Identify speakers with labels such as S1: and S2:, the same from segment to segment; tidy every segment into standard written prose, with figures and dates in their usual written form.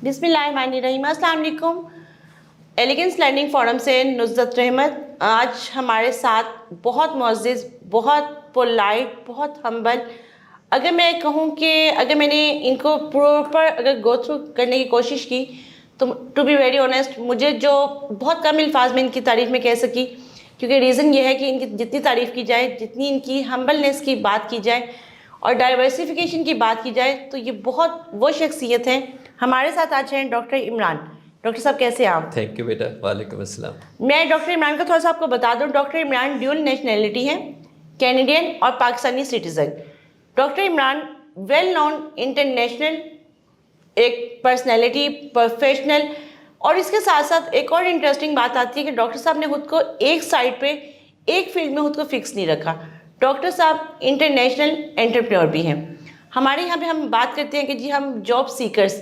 S1: بسم اللہ الرحمن الرحیم. السلام علیکم. ایلیگنس لرننگ فورم سے نصرت رحمت. آج ہمارے ساتھ بہت معزز, بہت پولائٹ, بہت ہمبل, اگر میں کہوں کہ اگر میں نے ان کو پراپر اگر گو تھرو کرنے کی کوشش کی تو ٹو بی ویری آنیسٹ مجھے جو بہت کم الفاظ میں ان کی تعریف میں کہہ سکی, کیونکہ ریزن یہ ہے کہ ان کی جتنی تعریف کی جائے, جتنی ان کی ہمبلنس کی بات کی جائے اور ڈائیورسیفیکیشن کی بات کی جائے تو یہ بہت وہ شخصیت ہیں. ہمارے ساتھ آج ہیں ڈاکٹر عمران. ڈاکٹر صاحب کیسے ہیں آپ؟
S2: تھینک یو بیٹا. وعلیکم السلام.
S1: میں ڈاکٹر عمران کا تھوڑا سا آپ کو بتا دوں. ڈاکٹر عمران ڈیول نیشنلٹی ہیں, کینیڈین اور Pakistani citizen. Doctor Imran well known international ایک پرسنالٹی, پروفیشنل, اور اس کے ساتھ ساتھ ایک اور انٹرسٹنگ بات آتی ہے کہ ڈاکٹر صاحب نے خود کو ایک سائڈ پہ ایک فیلڈ میں خود کو فکس نہیں رکھا. ڈاکٹر صاحب انٹرنیشنل انٹرپرینور بھی ہیں. ہمارے یہاں پہ ہم بات کرتے ہیں کہ جی ہم جاب سیکرز,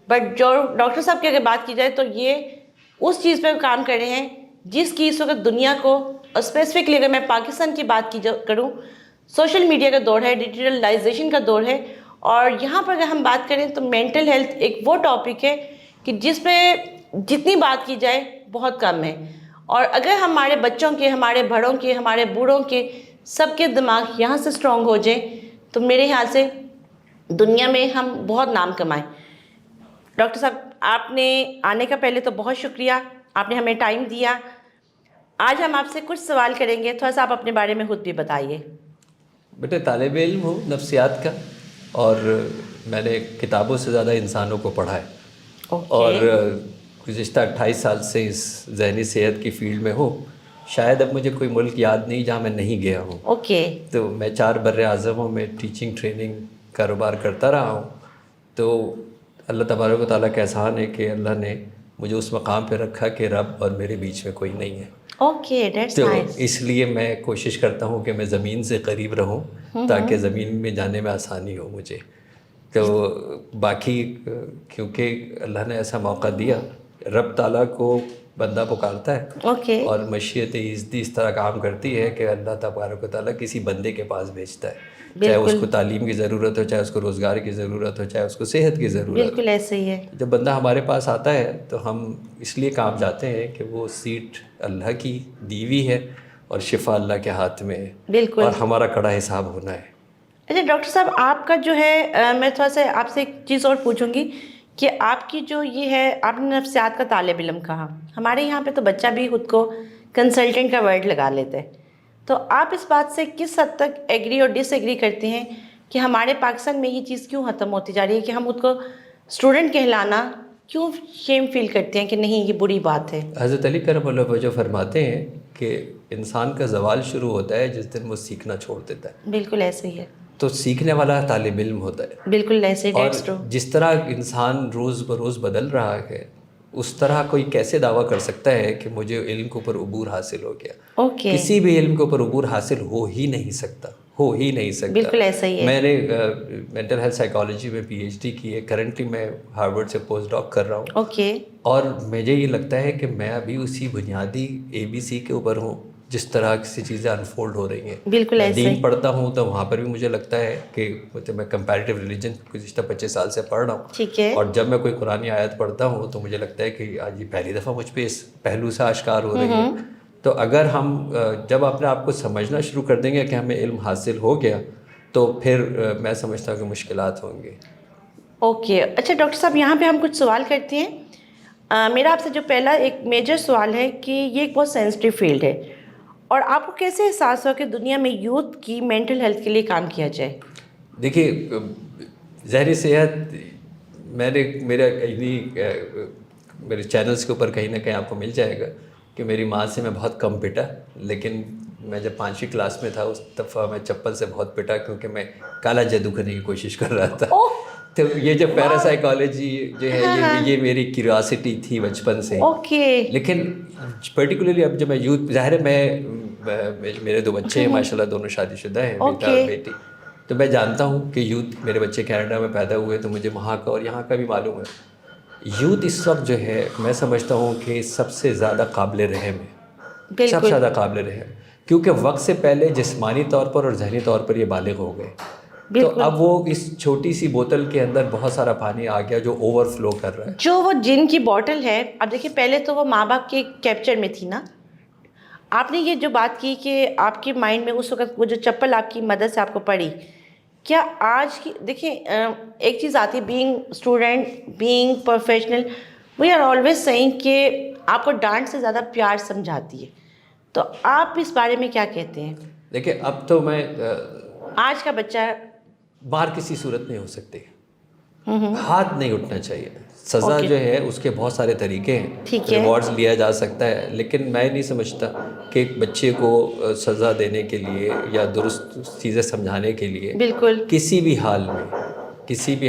S1: بٹ جو ڈاکٹر صاحب کی اگر بات کی جائے تو یہ اس چیز پہ کام کر رہے ہیں جس کی اس وقت دنیا کو, اور اسپیسیفکلی اگر میں پاکستان کی بات کروں, سوشل میڈیا کا دور ہے, ڈیجیٹلائزیشن کا دور ہے, اور یہاں پر اگر ہم بات کریں تو مینٹل ہیلتھ ایک وہ ٹاپک ہے کہ جس پہ جتنی بات کی جائے بہت کم ہے. اور اگر ہمارے بچوں کے, ہمارے بڑوں کے, ہمارے بوڑھوں کے سب کے دماغ یہاں سے اسٹرانگ ہو جائیں تو میرے خیال سے دنیا میں ہم بہت نام کمائیں. ڈاکٹر صاحب آپ نے آنے کا پہلے تو بہت شکریہ, آپ نے ہمیں ٹائم دیا. آج ہم آپ سے کچھ سوال کریں گے, تھوڑا سا آپ اپنے بارے میں خود بھی بتائیے.
S2: بیٹا طالب علم ہوں نفسیات کا, اور میں نے کتابوں سے زیادہ انسانوں کو پڑھا ہے. اور گزشتہ 28 سال سے اس ذہنی صحت کی فیلڈ میں ہوں. شاید اب مجھے کوئی ملک یاد نہیں جہاں میں نہیں گیا ہوں. تو میں 4 بر اعظموں میں ٹیچنگ ٹریننگ کاروبار کرتا رہا ہوں. تو اللہ تبارک و تعالیٰ کا احسان ہے کہ اللہ نے مجھے اس مقام پہ رکھا کہ رب اور میرے بیچ میں کوئی نہیں ہے. تو اس لیے میں کوشش کرتا ہوں کہ میں زمین سے قریب رہوں تاکہ زمین میں جانے میں آسانی ہو مجھے. تو باقی کیونکہ اللہ نے ایسا موقع دیا, رب تعالیٰ کو بندہ پکارتا ہے اور مشیت ایزدی اس طرح کام کرتی ہے کہ اللہ تبارک و تعالیٰ کسی بندے کے پاس بھیجتا ہے, چاہے اس کو تعلیم کی ضرورت ہو, چاہے اس کو روزگار کی ضرورت ہو, چاہے اس کو صحت کی ضرورت ہو.
S1: بالکل ایسے ہی ہے.
S2: جب بندہ ہمارے پاس آتا ہے تو ہم اس لیے کام جاتے ہیں کہ وہ سیٹ اللہ کی دیوی ہے اور شفا اللہ کے ہاتھ میں ہے,
S1: بالکل,
S2: اور ہمارا کڑا حساب ہونا ہے.
S1: اچھا ڈاکٹر صاحب آپ کا جو ہے, میں تھوڑا سا آپ سے ایک چیز اور پوچھوں گی کہ آپ کی جو یہ ہے, آپ نے نفسیات کا طالب علم کہا. ہمارے یہاں پہ تو بچہ بھی خود کو کنسلٹنٹ کا ورڈ لگا لیتے ہیں. تو آپ اس بات سے کس حد تک ایگری اور ڈس ایگری کرتے ہیں کہ ہمارے پاکستان میں یہ چیز کیوں ختم ہوتی جا رہی ہے کہ ہم خود کو اسٹوڈنٹ کہلانا کیوں شیم فیل کرتے ہیں کہ نہیں یہ بری بات ہے؟
S2: حضرت علی کرم اللہ وجہ فرماتے ہیں کہ انسان کا زوال شروع ہوتا ہے جس دن وہ سیکھنا چھوڑ دیتا ہے.
S1: بالکل ایسے ہی ہے. تو
S2: سیکھنے والا طالب علم ہوتا ہے.
S1: بالکل ایسے ہی.
S2: اور جس طرح انسان روز بروز بدل رہا ہے اس طرح کوئی کیسے دعویٰ کر سکتا ہے کہ مجھے علم کے اوپر عبور حاصل ہو گیا؟ کسی بھی علم کے اوپر عبور حاصل ہو ہی نہیں سکتا.
S1: بالکل ایسا ہی ہے.
S2: میں نے مینٹل ہیلتھ سائیکالوجی میں PhD کی ہے. کرنٹلی میں ہارورڈ سے پوسٹ ڈاک کر رہا ہوں. اور مجھے یہ لگتا ہے کہ میں ابھی اسی بنیادی ABC کے اوپر ہوں جس طرح سے چیزیں انفولڈ ہو رہی ہیں.
S1: بالکل ایسے.
S2: دین پڑھتا ہوں تو وہاں پر بھی مجھے لگتا ہے کہ میں کمپیریٹیو ریلیجن گزشتہ 25 سال سے پڑھ رہا ہوں.
S1: ٹھیک ہے.
S2: اور جب میں کوئی قرآنی آیت پڑھتا ہوں تو مجھے لگتا ہے کہ آج یہ پہلی دفعہ مجھ پہ اس پہلو سے آشکار ہو رہی ہے. تو اگر ہم جب اپنے آپ کو سمجھنا شروع کر دیں گے کہ ہمیں علم حاصل ہو گیا تو پھر میں سمجھتا ہوں کہ مشکلات ہوں گے.
S1: اچھا ڈاکٹر صاحب یہاں پہ ہم کچھ سوال کرتے ہیں. میرا آپ سے جو پہلا ایک میجر سوال ہے کہ یہ ایک بہت سینسٹیو فیلڈ ہے, اور آپ کو کیسے احساس ہو کہ دنیا میں یوتھ کی مینٹل ہیلتھ کے لیے کام کیا جائے؟
S2: دیکھیے ذہنی صحت میرے چینلز کے اوپر کہیں نہ کہیں آپ کو مل جائے گا کہ میری ماں سے میں بہت کم پٹا, لیکن میں جب 5ویں کلاس میں تھا اس دفعہ میں چپل سے بہت پٹا کیونکہ میں کالا جادو کرنے کی کوشش کر رہا تھا. تو یہ جو پیراسائیکالوجی جو ہے یہ میری کیوریاسٹی تھی بچپن سے. لیکن پرٹیکولرلی اب جب میں یوتھ, ظاہر ہے میرے 2 بچے ہیں ماشاء اللہ, دونوں شادی شدہ ہیں, بیٹا اور بیٹی. تو میں جانتا ہوں کہ یوتھ, میرے بچے کینیڈا میں پیدا ہوئے تو مجھے وہاں کا اور یہاں کا بھی معلوم ہے. یوتھ اس وقت جو ہے میں سمجھتا ہوں کہ سب سے زیادہ قابل رحم ہے, سب سے زیادہ قابل رحم, کیونکہ وقت سے پہلے جسمانی طور پر اور ذہنی طور پر یہ بالغ ہو گئے. تو اب وہ اس چھوٹی سی بوتل کے اندر بہت سارا پانی آ گیا جو اوور فلو کر رہا ہے.
S1: جو وہ جن کی بوٹل ہے، اب دیکھیے پہلے تو وہ ماں باپ کے کیپچر میں تھی نا. آپ نے یہ جو بات کی کہ آپ کے مائنڈ میں اس وقت وہ جو چپل آپ کی مدد سے آپ کو پڑی، کیا آج کی دیکھیں ایک چیز آتی ہے being student, being professional, we are always seeing کہ آپ کو ڈانٹ سے زیادہ پیار سمجھاتی ہے. تو آپ اس بارے میں کیا کہتے ہیں؟
S2: دیکھیں اب تو میں
S1: آج کا بچہ
S2: باہر کسی صورت نہیں ہو سکتی، ہاتھ نہیں اٹھنا چاہیے. سزا جو ہے اس کے بہت سارے طریقے ہیں، ریوارڈز لیا جا سکتا ہے، لیکن میں نہیں سمجھتا کہ ایک بچے کو سزا دینے کے لیے یا درست چیزیں سمجھانے کے لیے
S1: بالکل
S2: کسی بھی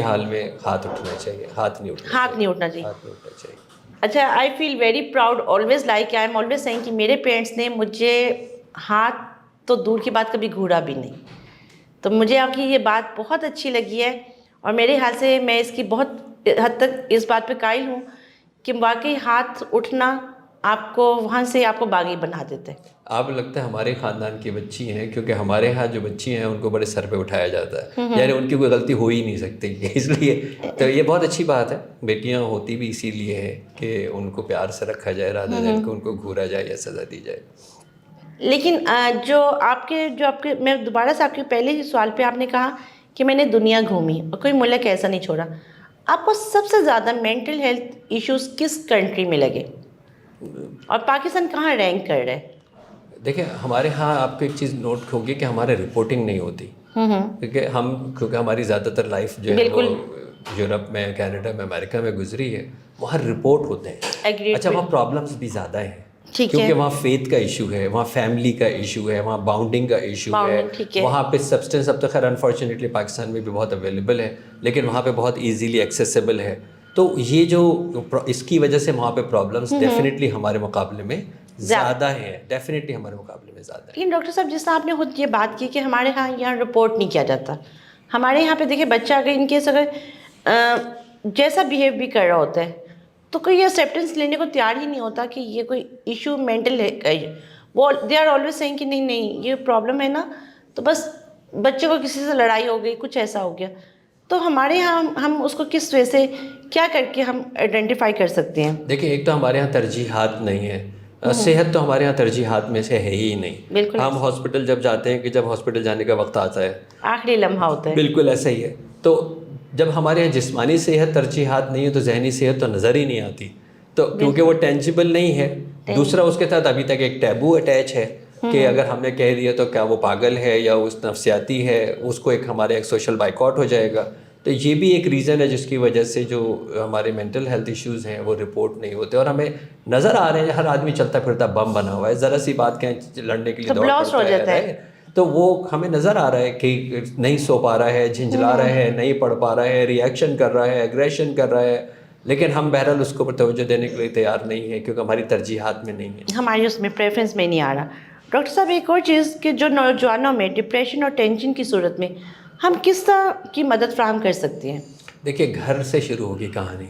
S2: حال میں ہاتھ اٹھنا چاہیے. ہاتھ نہیں اٹھنا چاہیے.
S1: اچھا، I feel very proud always, like I am always seeing کہ میرے پیرنٹس نے مجھے ہاتھ تو دور کی بات کبھی گھورا بھی نہیں. تو مجھے آپ کی یہ بات بہت اچھی لگی ہے، اور میرے خیال سے میں اس کی بہت حد تک اس بات پہ قائل ہوں کہ واقعی ہاتھ اٹھنا آپ کو وہاں سے آپ کو باغی بنا دیتے.
S2: آپ لگتا ہے ہمارے خاندان کی بچی ہیں، کیونکہ ہمارے ہاں جو بچی ہیں ان کو بڑے سر پہ اٹھایا جاتا ہے، یعنی ان کی کوئی غلطی ہو ہی نہیں سکتی. اس لیے تو یہ بہت اچھی بات ہے. بیٹیاں ہوتی بھی اسی لیے ہے کہ ان کو پیار سے رکھا جائے، رادر دین کو ان کو گھورا جائے یا سزا دی جائے.
S1: لیکن جو آپ کے میں دوبارہ سے آپ کے پہلے ہی سوال پہ آپ نے کہا کہ میں نے دنیا گھومی اور کوئی ملک ایسا نہیں چھوڑا. آپ کو سب سے زیادہ مینٹل ہیلتھ ایشوز کس کنٹری میں لگے، اور پاکستان کہاں رینک کر رہا ہے؟
S2: دیکھیں ہمارے ہاں آپ کو ایک چیز نوٹ ہوگی کہ ہمارے رپورٹنگ نہیں ہوتی، کیونکہ ہماری زیادہ تر لائف جو ہے وہ یورپ میں، کینیڈا میں، امریکہ میں گزری ہے. وہاں رپورٹ ہوتے ہیں. اچھا وہاں پرابلمس بھی زیادہ ہیں، کیونکہ وہاں فیتھ کا ایشو ہے، وہاں فیملی کا ایشو ہے، وہاں باؤنڈنگ کا ایشو ہے. وہاں پہ سبسٹنس اب تو خیر انفارچونیٹلی پاکستان میں بھی بہت اویلیبل ہے، لیکن وہاں پہ بہت ایزیلی ایکسیسیبل ہے. تو یہ جو اس کی وجہ سے وہاں پہ پرابلمس ڈیفینیٹلی ہمارے مقابلے میں زیادہ ہے، ڈیفینیٹلی ہمارے مقابلے میں زیادہ ہے.
S1: لیکن ڈاکٹر صاحب جس طرح آپ نے خود یہ بات کی کہ ہمارے یہاں رپورٹ نہیں کیا جاتا. ہمارے یہاں پہ دیکھیں بچہ اگر ان کیس اگر جیسا بیہیو بھی کر رہا ہوتا ہے تو کوئی یہ ایکسیپٹنس لینے کو تیار ہی نہیں ہوتا کہ یہ کوئی ایشو مینٹل ہے. وہ دے آر آلویز سیئنگ کہ نہیں یہ پرابلم ہے نا، تو بس بچے کو کسی سے لڑائی ہو گئی، کچھ ایسا ہو گیا. تو ہمارے یہاں ہم اس کو کس وجہ سے کیا کر کے ہم آئیڈینٹیفائی کر سکتے ہیں؟
S2: دیکھیں ایک تو ہمارے یہاں ترجیحات نہیں ہے. صحت تو ہمارے یہاں ترجیحات میں سے ہے ہی نہیں. ہم ہاسپٹل جب جاتے ہیں کہ جب ہاسپٹل جانے کا وقت آتا ہے
S1: آخری لمحہ ہوتا ہے.
S2: بالکل ایسا ہی ہے. تو جب ہمارے یہاں جسمانی صحت ترجیحات نہیں ہے تو ذہنی صحت تو نظر ہی نہیں آتی، تو کیونکہ وہ ٹینجیبل نہیں ہے. دوسرا اس کے ساتھ ابھی تک ایک ٹیبو اٹیچ ہے کہ اگر ہم نے کہہ دیا تو کیا وہ پاگل ہے یا اس نفسیاتی ہے، اس کو ہمارے ایک سوشل بائیکاٹ ہو جائے گا. تو یہ بھی ایک ریزن ہے جس کی وجہ سے جو ہمارے مینٹل ہیلتھ ایشوز ہیں وہ رپورٹ نہیں ہوتے. اور ہمیں نظر آ رہے ہیں ہر آدمی چلتا پھرتا بم بنا ہوا ہے، ذرا سی بات کہیں لڑنے کے لیے دوڑ پڑتا ہے. تو وہ ہمیں نظر آ رہا ہے کہ نہیں سو پا رہا ہے، جھنجھلا رہا ہے، نہیں پڑھ پا رہا ہے، ری ایکشن کر رہا ہے، ایگریشن کر رہا ہے، لیکن ہم بہرحال اس کو توجہ دینے کے لیے تیار نہیں ہے کیونکہ ہماری ترجیحات میں نہیں ہے،
S1: ہماری اس میں پریفرنس میں نہیں آ رہا. ڈاکٹر صاحب ایک اور چیز کہ جو نوجوانوں میں ڈپریشن اور ٹینشن کی صورت میں ہم کس طرح کی مدد فراہم کر سکتے ہیں؟
S2: دیکھیے گھر سے شروع ہوگی کہانی.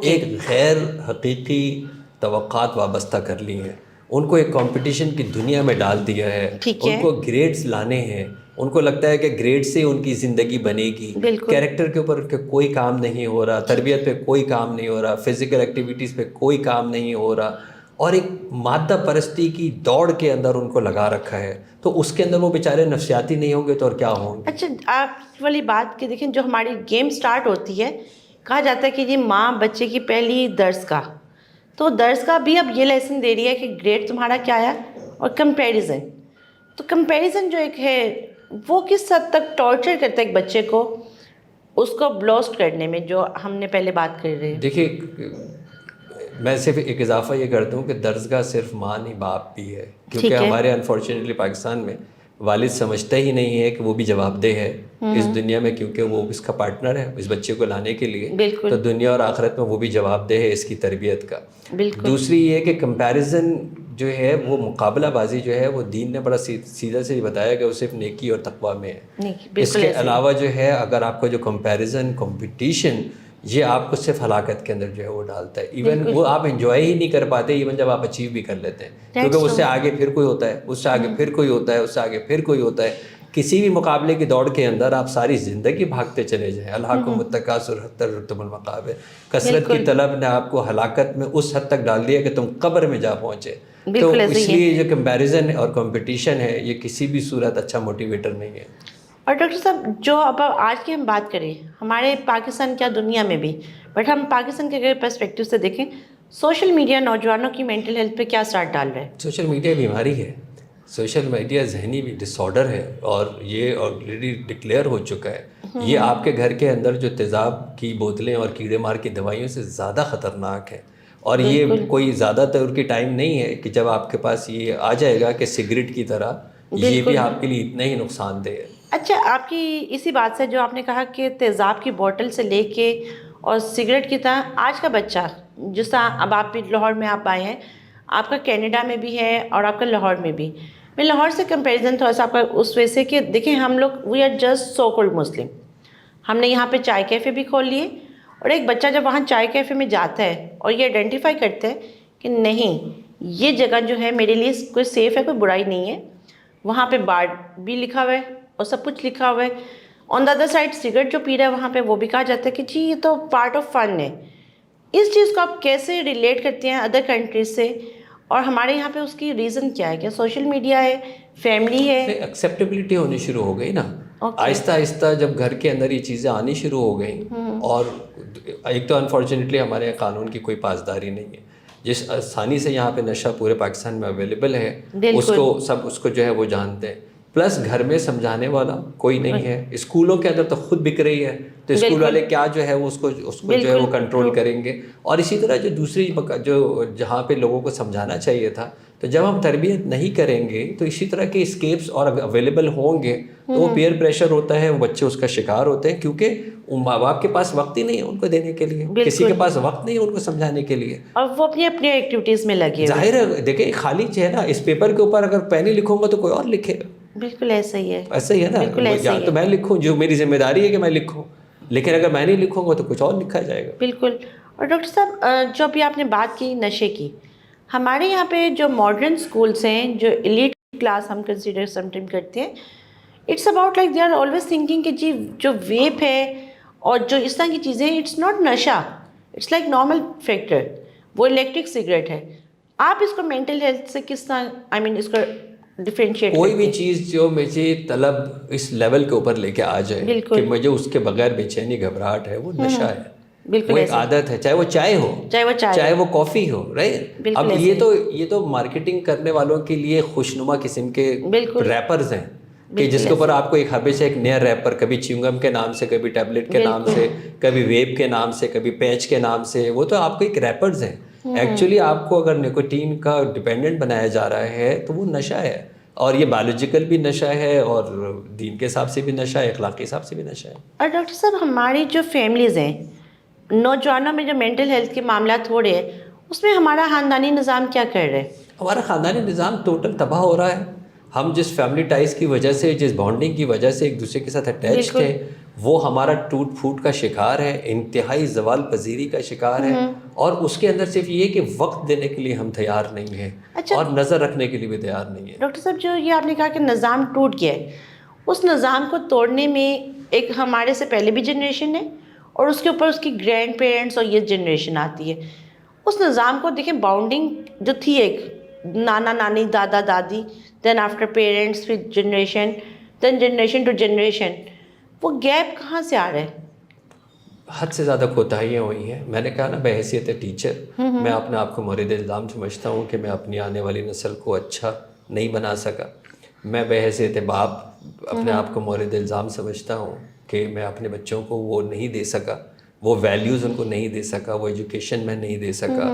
S2: ایک غیر حقیقی توقعات وابستہ کر لی ہیں، ان کو ایک کمپٹیشن کی دنیا میں ڈال دیا ہے. ان کو گریڈز لانے ہیں، ان کو لگتا ہے کہ گریڈ سے ان کی زندگی بنے گی. کیریکٹر کے اوپر کوئی کام نہیں ہو رہا، تربیت پہ کوئی کام نہیں ہو رہا، فزیکل ایکٹیویٹیز پہ کوئی کام نہیں ہو رہا، اور ایک مادہ پرستی کی دوڑ کے اندر ان کو لگا رکھا ہے. تو اس کے اندر وہ بیچارے نفسیاتی نہیں ہوں گے تو اور کیا ہوں گے؟
S1: اچھا آپ والی بات کہ دیکھیں جو ہماری گیم سٹارٹ ہوتی ہے، کہا جاتا ہے کہ یہ ماں بچے کی پہلی درس کا، تو درس کا بھی اب یہ لیسن دے رہی ہے کہ گریڈ تمہارا کیا ہے، اور کمپیریزن. تو کمپیریزن جو ایک ہے وہ کس حد تک ٹارچر کرتا ہے ایک بچے کو اس کو بلاسٹ کرنے میں، جو ہم نے پہلے بات کر رہے ہیں.
S2: دیکھیے میں صرف ایک اضافہ یہ کرتا ہوں کہ درسگاہ صرف ماں نہیں باپ بھی ہے، کیونکہ ہمارے انفارچونیٹلی پاکستان میں والد سمجھتا ہی نہیں ہے کہ وہ بھی جواب دہ ہے اس دنیا میں، کیونکہ وہ اس کا پارٹنر ہے اس بچے کو لانے کے لیے. تو دنیا اور آخرت میں وہ بھی جواب دہ ہے اس کی تربیت کا. دوسری یہ کہ کمپیریزن جو ہے وہ مقابلہ بازی جو ہے وہ دین نے بڑا سیدھا سے بتایا کہ وہ صرف نیکی اور تقویٰ میں ہے. اس کے علاوہ جو ہے اگر آپ کو جو کمپیریزن کمپٹیشن یہ آپ کو صرف ہلاکت کے اندر جو ہے وہ ڈالتا ہے. ایون وہ آپ انجوائے ہی نہیں کر پاتے ایون جب آپ اچیو بھی کر لیتے ہیں، کیونکہ اس سے آگے پھر کوئی ہوتا ہے، اس سے آگے پھر کوئی ہوتا ہے، اس سے آگے پھر کوئی ہوتا ہے. کسی بھی مقابلے کی دوڑ کے اندر آپ ساری زندگی بھاگتے چلے جائیں، الہاکم التکاثر حتی زرتم المقابر، کثرت کی طلب نے آپ کو ہلاکت میں اس حد تک ڈال دیا کہ تم قبر میں جا پہنچے. تو اس لیے جو کمپیریزن اور کمپٹیشن ہے یہ کسی بھی صورت اچھا موٹیویٹر نہیں ہے.
S1: اور ڈاکٹر صاحب جو اب آج کی ہم بات کریں ہمارے پاکستان کیا دنیا میں بھی، بٹ ہم پاکستان کے اگر پرسپیکٹیو سے دیکھیں، سوشل میڈیا نوجوانوں کی مینٹل ہیلتھ پہ کیا اثر ڈال رہا ہے؟
S2: سوشل میڈیا بیماری ہے، سوشل میڈیا ذہنی ڈس آرڈر ہے، اور یہ آلریڈی ڈکلیئر ہو چکا ہے. یہ آپ کے گھر کے اندر جو تیزاب کی بوتلیں اور کیڑے مار کی دوائیوں سے زیادہ خطرناک ہے. اور یہ کوئی زیادہ دور کی ٹائم نہیں ہے کہ جب آپ کے پاس یہ آ جائے گا کہ سگریٹ کی طرح یہ بھی آپ کے لیے اتنا ہی نقصان دہ ہے.
S1: اچھا، آپ کی اسی بات سے جو آپ نے کہا کہ تیزاب کی بوٹل سے لے کے اور سگریٹ کی طرح آج کا بچہ، جس طرح اب آپ بھی لاہور میں آپ آئے ہیں، آپ کا کینیڈا میں بھی ہے اور آپ کا لاہور میں بھی. میں لاہور سے کمپیریزن تھوڑا سا آپ کا اس وجہ سے کہ دیکھیں ہم لوگ we are just so called Muslim. ہم نے یہاں پہ چائے کیفے بھی کھول لیے، اور ایک بچہ جب وہاں چائے کیفے میں جاتا ہے اور یہ آئیڈینٹیفائی کرتا ہے کہ نہیں یہ جگہ جو ہے میرے لیے کوئی سیف ہے، کوئی برائی نہیں ہے، وہاں پہ بار بھی لکھا ہوا ہے اور سب کچھ لکھا ہوا ہے. آن دا ادر سائڈ سگریٹ جو پی رہا ہے وہاں پہ وہ بھی کہا جاتا ہے کہ جی یہ تو پارٹ آف فن ہے. اس چیز کو آپ کیسے ریلیٹ کرتے ہیں ادر کنٹریز سے، اور ہمارے یہاں پہ اس کی ریزن کیا ہے؟ کیا سوشل میڈیا ہے، فیملی ہے؟
S2: ایکسیپٹیبلٹی ہونی شروع ہو گئی نا. آہستہ آہستہ جب گھر کے اندر یہ چیزیں آنی شروع ہو گئیں، اور ایک تو انفارچونیٹلی ہمارے یہاں قانون کی کوئی پاسداری نہیں ہے. جس آسانی سے یہاں پہ نشہ پورے پاکستان میں اویلیبل ہے، اس کو جو ہے وہ جانتے ہیں. پلس گھر میں سمجھانے والا کوئی نہیں ہے. اسکولوں کے اندر تو خود بک رہی ہے، تو اسکول والے کیا جو ہے اس کو جو ہے وہ کنٹرول کریں گے. اور اسی طرح جو دوسری جو جہاں پہ لوگوں کو سمجھانا چاہیے تھا، تو جب ہم تربیت نہیں کریں گے تو اسی طرح کے اسکیپس اور اویلیبل ہوں گے تو وہ پیئر پریشر ہوتا ہے، وہ بچے اس کا شکار ہوتے ہیں، کیونکہ ماں باپ کے پاس وقت ہی نہیں ہے ان کو دینے کے لیے، کسی کے پاس وقت نہیں ہے ان کو سمجھانے کے لیے،
S1: اور وہ اپنی اپنی ایکٹیویٹیز میں لگے.
S2: ظاہر ہے دیکھیں خالی چہرہ اس پیپر کے اوپر اگر پین ہی لکھوں گا تو کوئی اور لکھے گا.
S1: بالکل ایسا ہی ہے،
S2: ایسا ہی ہے نا. یا تو میں لکھوں، جو میری ذمہ داری ہے کہ میں لکھوں، لیکن اگر میں نہیں لکھوں گا تو کچھ اور لکھا جائے گا.
S1: بالکل. اور ڈاکٹر صاحب جو ابھی آپ نے بات کی نشے کی، ہمارے یہاں پہ جو ماڈرن اسکولس ہیں، جو ایلیٹ کلاس ہم کنسیڈر سم ٹائم کرتے ہیں، it's about like they are always thinking کہ جی جو ویپ ہے اور جو اس طرح کی چیزیں ہیں اٹس ناٹ نشہ، اٹس لائک نارمل فیکٹر، وہ الیکٹرک سگریٹ ہے. آپ اس کو مینٹل ہیلتھ سے کس طرح اس کو ڈفرینشیٹ؟
S2: کوئی بھی چیز جو مجھے طلب اس لیول کے اوپر لے کے آ جائے کہ مجھے اس کے بغیر بے چینی گھبراہٹ ہے، وہ نشہ ہے. وہ ایک عادت ہے، چاہے وہ چائے ہو، چاہے وہ کافی ہو، رائٹ. اب یہ تو مارکیٹنگ کرنے والوں کے لیے خوشنما قسم کے ریپرز ہیں کہ جس کے اوپر آپ کو ایک ہمیشہ ایک نیا ریپر، کبھی چیونگم کے نام سے، کبھی ٹیبلٹ کے نام سے، کبھی ویپ کے نام سے، کبھی پیچ کے نام سے، وہ تو آپ کو ایک ریپرز ہیں. ایکچولی آپ کو اگر نکوٹین کا ڈپینڈنٹ بنایا جا رہا ہے تو وہ نشہ ہے، اور یہ بایولوجیکل بھی نشہ ہے، اور دین کے حساب سے بھی نشہ ہے، اخلاقی حساب سے بھی نشہ ہے.
S1: اور ڈاکٹر صاحب ہماری جو فیملیز ہیں، نوجوانوں میں جو مینٹل ہیلتھ کے معاملات ہو رہے ہیں، اس میں ہمارا خاندانی نظام کیا کر رہے ہیں؟
S2: ہمارا خاندانی نظام ٹوٹل تباہ ہو رہا ہے. ہم جس فیملی ٹائز کی وجہ سے، جس بانڈنگ کی وجہ سے ایک دوسرے کے ساتھ اٹیچ تھے، وہ ہمارا ٹوٹ پھوٹ کا شکار ہے، انتہائی زوال پذیری کا شکار ہے. اور اس کے اندر صرف یہ کہ وقت دینے کے لیے ہم تیار نہیں ہیں، اور نظر رکھنے کے لیے بھی تیار نہیں ہیں.
S1: ڈاکٹر صاحب جو یہ آپ نے کہا کہ نظام ٹوٹ گیا ہے، اس نظام کو توڑنے میں ایک ہمارے سے پہلے بھی جنریشن ہے، اور اس کے اوپر اس کی گرینڈ پیرنٹس اور یہ جنریشن آتی ہے. اس نظام کو دیکھیں، باؤنڈنگ جو تھی ایک نانا نانی، دادا دادی، دین آفٹر پیرنٹس، پھر generation, then generation to generation, وہ گیپ کہاں سے آ رہا ہے؟
S2: حد سے زیادہ کوتاہیاں ہوئی ہیں. میں نے کہا نا، بحیثیت ٹیچر میں اپنے آپ کو مورد الزام سمجھتا ہوں کہ میں اپنی آنے والی نسل کو اچھا نہیں بنا سکا. میں بحیثیت باپ اپنے آپ کو مورد الزام سمجھتا ہوں کہ میں اپنے بچوں کو وہ نہیں دے سکا، وہ ویلیوز ان کو نہیں دے سکا، وہ ایجوکیشن میں نہیں دے سکا.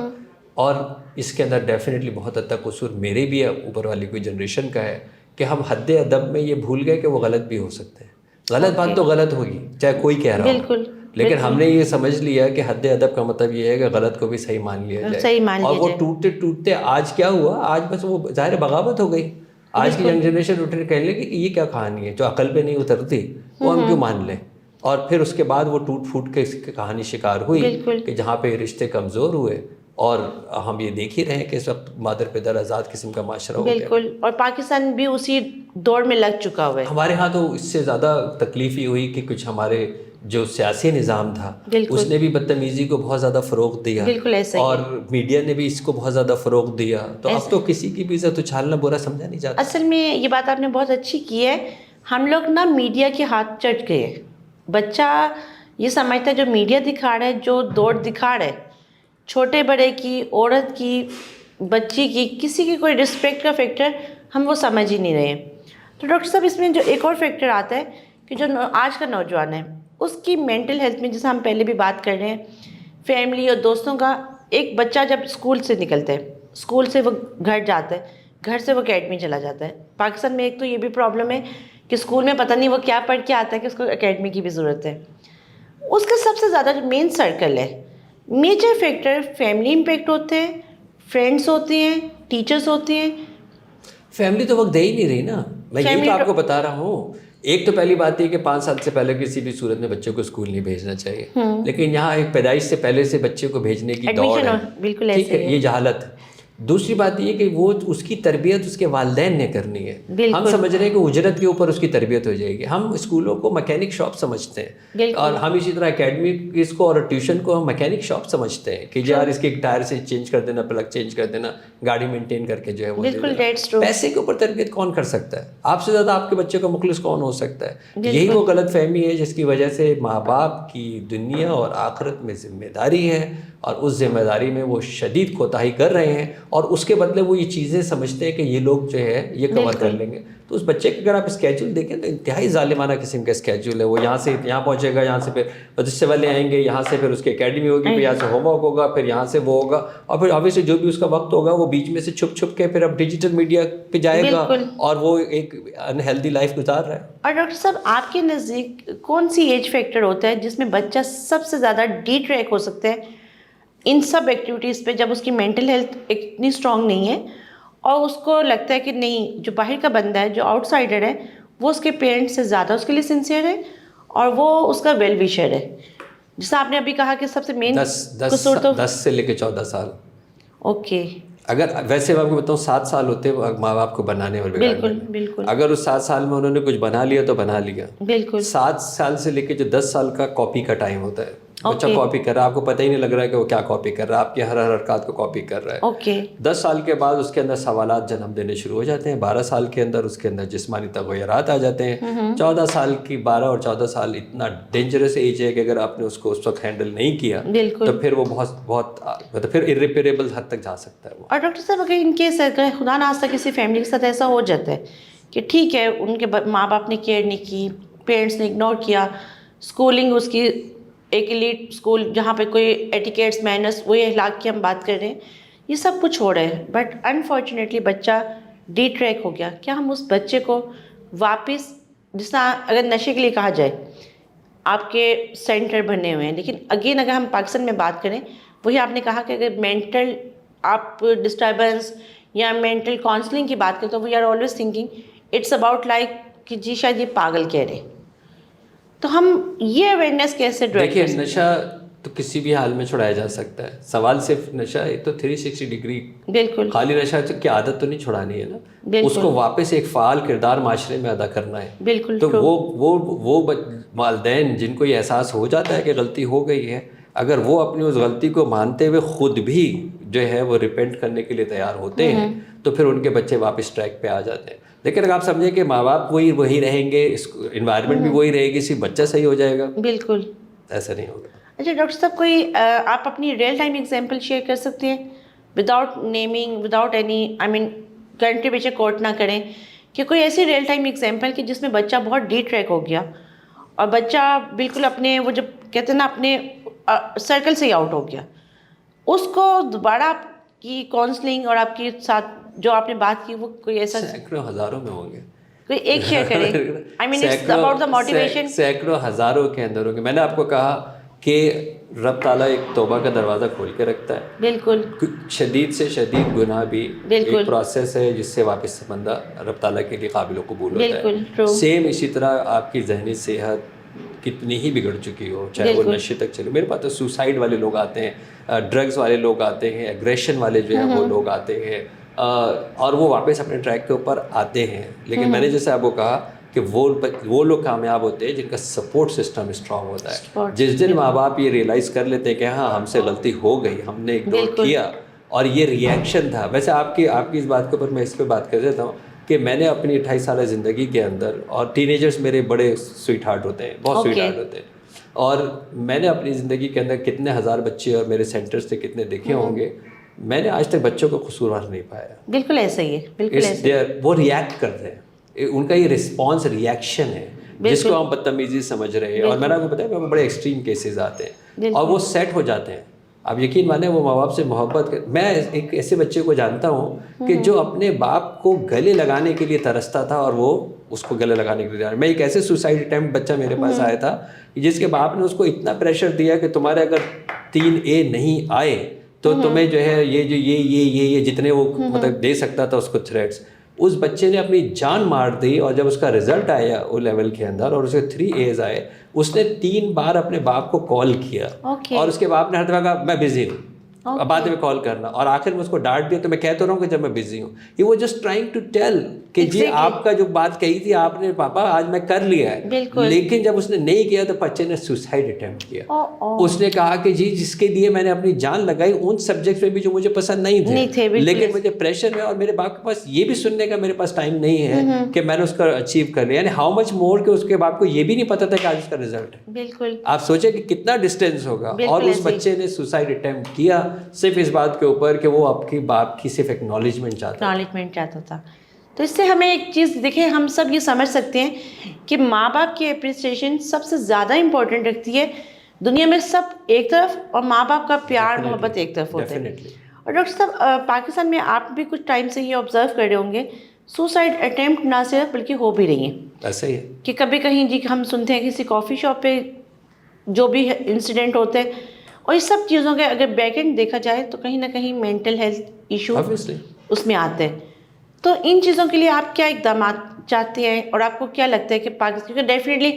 S2: اور اس کے اندر ڈیفینیٹلی بہت حد تک قصور میرے بھی اوپر والی کوئی جنریشن کا ہے کہ ہم حد ادب میں یہ بھول گئے کہ وہ غلط بھی ہو سکتے ہیں. غلط بات تو غلط ہوگی چاہے کوئی کہہ رہا ہو، لیکن ہم نے یہ سمجھ لیا کہ حد ادب کا مطلب یہ ہے کہ غلط کو بھی صحیح مان لیا جائے. اور وہ ٹوٹتے ٹوٹتے آج کیا ہوا، آج بس وہ ظاہر بغاوت ہو گئی. آج کی جنریشن اٹھنے کہنے لگی کہ یہ کیا کہانی ہے جو عقل پہ نہیں اترتی، وہ ہم کیوں مان لیں. اور پھر اس کے بعد وہ ٹوٹ پھوٹ کے اس کی کہانی شکار ہوئی کہ جہاں پہ رشتے کمزور ہوئے اور ہم یہ دیکھ ہی رہے ہیں کہ اس وقت مادر پدر آزاد قسم کا معاشرہ ہو گیا.
S1: بالکل, اور پاکستان بھی اسی دوڑ میں لگ چکا ہوا ہے.
S2: ہمارے ہاں تو اس سے زیادہ تکلیف یہ ہوئی کہ کچھ ہمارے جو سیاسی نظام تھا اس نے بھی بدتمیزی کو بہت زیادہ فروغ دیا,
S1: بالکل ایسا ہی,
S2: اور میڈیا نے بھی اس کو بہت زیادہ فروغ دیا. تو اب تو کسی کی بھی عزت اچھالنا برا سمجھا نہیں جاتا.
S1: اصل میں یہ بات آپ نے بہت اچھی کی ہے. ہم لوگ نا میڈیا کے ہاتھ چڑھ گئے. بچہ یہ سمجھتا ہے جو میڈیا دکھا رہا ہے, جو دوڑ دکھا رہا ہے, چھوٹے بڑے کی, عورت کی, بچی کی, کسی کی کوئی رسپیکٹ کا فیکٹر ہم وہ سمجھ ہی نہیں رہے ہیں. تو ڈاکٹر صاحب اس میں جو ایک اور فیکٹر آتا ہے کہ جو آج کا نوجوان ہے اس کی مینٹل ہیلتھ میں, جیسے ہم پہلے بھی بات کر رہے ہیں, فیملی اور دوستوں کا. ایک بچہ جب اسکول سے نکلتا ہے, اسکول سے وہ گھر جاتا ہے, گھر سے وہ اکیڈمی چلا جاتا ہے. پاکستان میں ایک تو یہ بھی پرابلم ہے کہ اسکول میں پتہ نہیں وہ کیا پڑھ کے آتا ہے کہ اس کو اکیڈمی کی بھی ضرورت ہے. اس کا سب سے زیادہ جو مین سرکل ہے, میجر فیکٹر فیملی امپیکٹ ہوتے ہیں, فرینڈس ہوتے ہیں, ٹیچرس ہوتے ہیں.
S2: فیملی تو وقت دے ہی نہیں رہی نا. میں یہی تو آپ کو بتا رہا ہوں. ایک تو پہلی بات یہ کہ 5 سال سے پہلے کسی بھی صورت میں بچوں کو اسکول نہیں بھیجنا چاہیے, لیکن یہاں ایک پیدائش سے پہلے سے بچے کو بھیجنے کی دوڑ ہے.
S1: بالکل
S2: ٹھیک ہے, یہ جہالت. دوسری بات یہ کہ وہ اس کی تربیت اس کے والدین نے کرنی ہے. ہم سمجھ رہے ہیں کہ اجرت کے اوپر اس کی تربیت ہو جائے گی. ہم اسکولوں کو مکینک شاپ سمجھتے ہیں, اور ہم اسی طرح اکیڈمی اس کو اور ٹیوشن کو ہم مکینک شاپ سمجھتے ہیں کہ یار اس کے ٹائر سے چینج کر دینا, پلگ چینج کر دینا, گاڑی مینٹین کر کے جو ہے وہ پیسے کے اوپر تربیت کون کر سکتا ہے؟ آپ سے زیادہ آپ کے بچے کا مخلص کون ہو سکتا ہے؟ یہی وہ غلط فہمی ہے جس کی وجہ سے ماں باپ کی دنیا اور آخرت میں ذمہ داری ہے, اور اس ذمہ داری میں وہ شدید کوتاہی کر رہے ہیں, اور اس کے بدلے وہ یہ چیزیں سمجھتے ہیں کہ یہ لوگ جو ہے یہ کور کر لیں گے. تو اس بچے کا اگر آپ اسکیجول دیکھیں تو انتہائی ظالمانہ قسم کا اسکیجول ہے. وہ یہاں سے یہاں پہنچے گا, یہاں سے پھر مدرسے والے آئیں گے, یہاں سے پھر اس کی اکیڈمی ہوگی, پھر یہاں سے ہوم ورک ہوگا, پھر یہاں سے وہ ہوگا, اور پھر آبویسلی جو بھی اس کا وقت ہوگا وہ بیچ میں سے چھپ چھپ کے پھر اب ڈیجیٹل میڈیا پہ جائے گا, اور وہ ایک انہیلدی لائف گزار رہا ہے.
S1: اور ڈاکٹر صاحب آپ کے نزدیک کون سی ایج فیکٹر ہوتا ہے جس میں بچہ سب سے زیادہ ڈی ٹریک ہو سکتا ہے ان سب ایکٹیویٹیز پہ, جب اس کی مینٹل ہیلتھ اتنی اسٹرانگ نہیں ہے اور اس کو لگتا ہے کہ نہیں, جو باہر کا بندہ ہے, جو آؤٹ سائڈر ہے, وہ اس کے پیرنٹس سے زیادہ اس کے لیے سنسیئر ہے اور وہ اس کا ویل وشر ہے. جیسا آپ نے ابھی کہا کہ سب سے مین
S2: 10 سے لے کے 14 سال.
S1: اوکے,
S2: اگر ویسے میں آپ کو بتاؤں 7 سال ہوتے ہیں ماں باپ کو بنانے اور بگاڑنے میں.
S1: بالکل.
S2: اگر اس 7 سال میں انہوں نے کچھ بنا لیا تو بنا لیا.
S1: بالکل.
S2: 7 سال سے لے کے جو 10 سال کا کاپی کا ٹائم ہوتا ہے, بچہ کاپی کر رہا ہے, آپ کو پتہ ہی نہیں لگ رہا ہے کہ وہ کیا کاپی کر رہا ہے, آپ کی ہر حرکات کو کاپی کر رہا ہے.
S1: اوکے.
S2: 10 سال کے بعد اس کے اندر سوالات جنم دینے شروع ہو جاتے ہیں. 12 سال کے اندر اس کے اندر جسمانی تغیرات آ جاتے ہیں. 14 سال کی 12 اور 14 سال اتنا ڈینجرس ایج ہے کہ اگر آپ نے اس کو اس وقت ہینڈل نہیں کیا تو پھر وہ بہت مطلب پھر irreparable حد تک جا سکتا ہے وہ.
S1: اور ڈاکٹر صاحب اگر ان کیس خدا ناخواستہ کسی فیملی کے ساتھ ایسا ہو جاتا ہے کہ ٹھیک ہے ان کے ماں باپ نے کیئر نہیں کی, پیرنٹس نے اگنور کیا, اسکولنگ اس کی ایک ایلیٹ اسکول جہاں پہ کوئی ایٹیکیٹس مینرس وہی اخلاق کی ہم بات کر رہے ہیں, یہ سب کچھ ہو رہا ہے, بٹ انفارچونیٹلی بچہ ڈی ٹریک ہو گیا, کیا ہم اس بچے کو واپس, جس طرح اگر نشے کے لیے کہا جائے آپ کے سینٹر بنے ہوئے ہیں, لیکن اگین اگر ہم پاکستان میں بات کریں, وہی آپ نے کہا کہ اگر مینٹل آپ ڈسٹربنس یا مینٹل کاؤنسلنگ کی بات کریں تو we are always thinking it's about like کہ جی شاید یہ پاگل کہہ رہے. تو ہم یہ اویئرنیس کیسے ڈرائیو
S2: دیکھیے, نشہ تو کسی بھی حال میں چھڑایا جا سکتا ہے. سوال صرف نشہ ایک تو 360 ڈگری,
S1: بالکل
S2: خالی نشہ کی عادت تو نہیں چھڑانی ہے نا, اس کو واپس ایک فعال کردار معاشرے میں ادا کرنا ہے.
S1: بالکل.
S2: تو وہ والدین جن کو یہ احساس ہو جاتا ہے کہ غلطی ہو گئی ہے, اگر وہ اپنی اس غلطی کو مانتے ہوئے خود بھی جو ہے وہ ریپینٹ کرنے کے لیے تیار ہوتے ہیں تو پھر ان کے بچے واپس ٹریک پہ آ جاتے ہیں. لیکن اگر آپ سمجھیں کہ ماں باپ وہی رہیں گے, انوائرمنٹ بھی وہی رہے گی, صرف بچہ صحیح ہو جائے گا,
S1: بالکل
S2: ایسا نہیں ہوگا.
S1: اچھا ڈاکٹر صاحب, کوئی آپ اپنی ریئل ٹائم ایگزامپل شیئر کر سکتے ہیں without naming, without any I mean country پیچھے کوٹ نہ کریں, کہ کوئی ایسی ریئل ٹائم ایگزامپل کہ جس میں بچہ بہت ڈی ٹریک ہو گیا اور بچہ بالکل اپنے وہ جب کہتے ہیں نا اپنے سرکل سے ہی آؤٹ ہو گیا, اس کو دوبارہ آپ کی کاؤنسلنگ اور آپ کے ساتھ جو آپ نے بات کی وہ کوئی ایسا
S2: سینکڑوں ہزاروں میں ہوں گے,
S1: کوئی ایک شیئر کریں. I mean it's about the motivation.
S2: سینکڑوں ہزاروں کے اندر ہوں گے. میں نے آپ کو کہا کہ رب تعالیٰ ایک توبہ کا دروازہ کھول کے رکھتا ہے.
S1: بالکل.
S2: شدید سے شدید گناہ بھی ایک پروسیس ہے جس سے واپس بندہ رب تعالیٰ کے لیے قابل و قبول ہوتا ہے. سیم اسی طرح آپ کی ذہنی صحت کتنی ہی بگڑ چکی ہو, چاہے وہ نشے تک چلے. میرے پاس تو سوسائڈ والے لوگ آتے ہیں, ڈرگز والے لوگ آتے ہیں, ایگریشن والے جو ہیں وہ لوگ آتے ہیں, اور وہ واپس اپنے ٹریک کے اوپر آتے ہیں. لیکن میں نے جیسے آپ کو کہا کہ وہ لوگ کامیاب ہوتے ہیں جن کا سپورٹ سسٹم اسٹرانگ ہوتا ہے. جس دن ماں باپ یہ ریئلائز کر لیتے ہیں کہ ہاں ہم سے غلطی ہو گئی, ہم نے اگنور کیا اور یہ ریئیکشن تھا. ویسے آپ کی اس بات کے اوپر میں اس پہ بات کر دیتا ہوں کہ میں نے اپنی 28 سالہ زندگی کے اندر, اور ٹین ایجرس میرے بڑے سویٹ ہارٹ ہوتے ہیں, بہت سویٹ ہارٹ ہوتے ہیں, اور میں نے اپنی زندگی کے اندر کتنے ہزار بچے اور میرے سینٹر سے کتنے دیکھے ہوں گے, میں نے آج تک بچوں کو قصوروار نہیں پایا.
S1: بالکل ایسا ہی ہے, بالکل ایسا.
S2: وہ ریئیکٹ کرتے ہیں, ان کا یہ رسپانس ریئیکشن ہے جس کو ہم بدتمیزی سمجھ رہے ہیں. اور میں نے آپ کو بتایا کہ بڑے ایکسٹریم کیسز آتے ہیں اور وہ سیٹ ہو جاتے ہیں. آپ یقین مانیں وہ ماں باپ سے محبت میں ایک ایسے بچے کو جانتا ہوں کہ جو اپنے باپ کو گلے لگانے کے لیے ترستا تھا اور وہ اس کو گلے لگانے کے لیے. میں ایک ایسے سوسائڈ اٹیمپٹ بچہ میرے پاس آیا تھا جس کے باپ نے اس کو اتنا پریشر دیا کہ تمہارے اگر 3A نہیں آئے تو تمہیں جو ہے یہ جتنے وہ مطلب دے سکتا تھا اس کو تھریٹس, اس بچے نے اپنی جان مار دی. اور جب اس کا رزلٹ آیا او لیول کے اندر اور اسے 3A's آئے, اس نے 3 بار اپنے باپ کو کال کیا اور اس کے باپ نے ہر دفعہ کہا میں بزی ہوں, بعد میں کال کرنا, اور آخر میں اس کو ڈانٹ دیا. تو میں کہتا رہا ہوں کہ جب میں بزی ہوں, he was just trying to tell کہ جی آپ کا جو بات کہی تھی آپ نے پاپا آج میں کر لیا ہے. لیکن جب اس نے نہیں کیا تو بچے نے سوسائڈ اٹیمپٹ کیا. اس نے کہا کہ جی جس کے لیے میں نے اپنی جان لگائی ان سبجیکٹس میں بھی جو مجھے پسند نہیں تھے, لیکن مجھے پریشر ہے اور میرے باپ کے پاس یہ بھی سننے کا میرے پاس ٹائم نہیں ہے کہ میں نے اس کا اچیو کر لیا. یعنی ہاؤ مچ مور کہ اس کے باپ کو یہ بھی نہیں پتا تھا کہ آج اس کا رزلٹ ہے.
S1: بالکل
S2: آپ سوچیں کہ کتنا ڈسٹینس ہوگا. اور اس بچے نے سوسائڈ اٹیمپٹ کیا صرف اس بات کے اوپر کہ وہ آپ کی باپ کی صرف اکنالجمنٹ
S1: چاہتا تھا. تو اس سے ہمیں ایک چیز دیکھیں, ہم سب یہ سمجھ سکتے ہیں کہ ماں باپ کی اپریسیشن سب سے زیادہ امپورٹنٹ رکھتی ہے. دنیا میں سب ایک طرف اور ماں باپ کا پیار محبت ایک طرف ہوتا ہے. اور ڈاکٹر صاحب پاکستان میں آپ بھی کچھ ٹائم سے یہ آبزرو کر رہے ہوں گے, سوسائڈ اٹیمپٹ نہ صرف بلکہ ہو بھی رہی ہیں.
S2: ایسا ہی ہے
S1: کہ کبھی کہیں جی ہم سنتے ہیں کسی کافی شاپ پہ جو بھی انسیڈنٹ ہوتے ہیں, اور اس سب چیزوں کے اگر بیک اینڈ دیکھا جائے تو کہیں نہ کہیں مینٹل ہیلتھ ایشو اس میں آتے ہیں. تو ان چیزوں کے لیے آپ کیا اقدامات چاہتے ہیں, اور آپ کو کیا لگتا ہے کہ پاکستان, کیونکہ ڈیفینیٹلی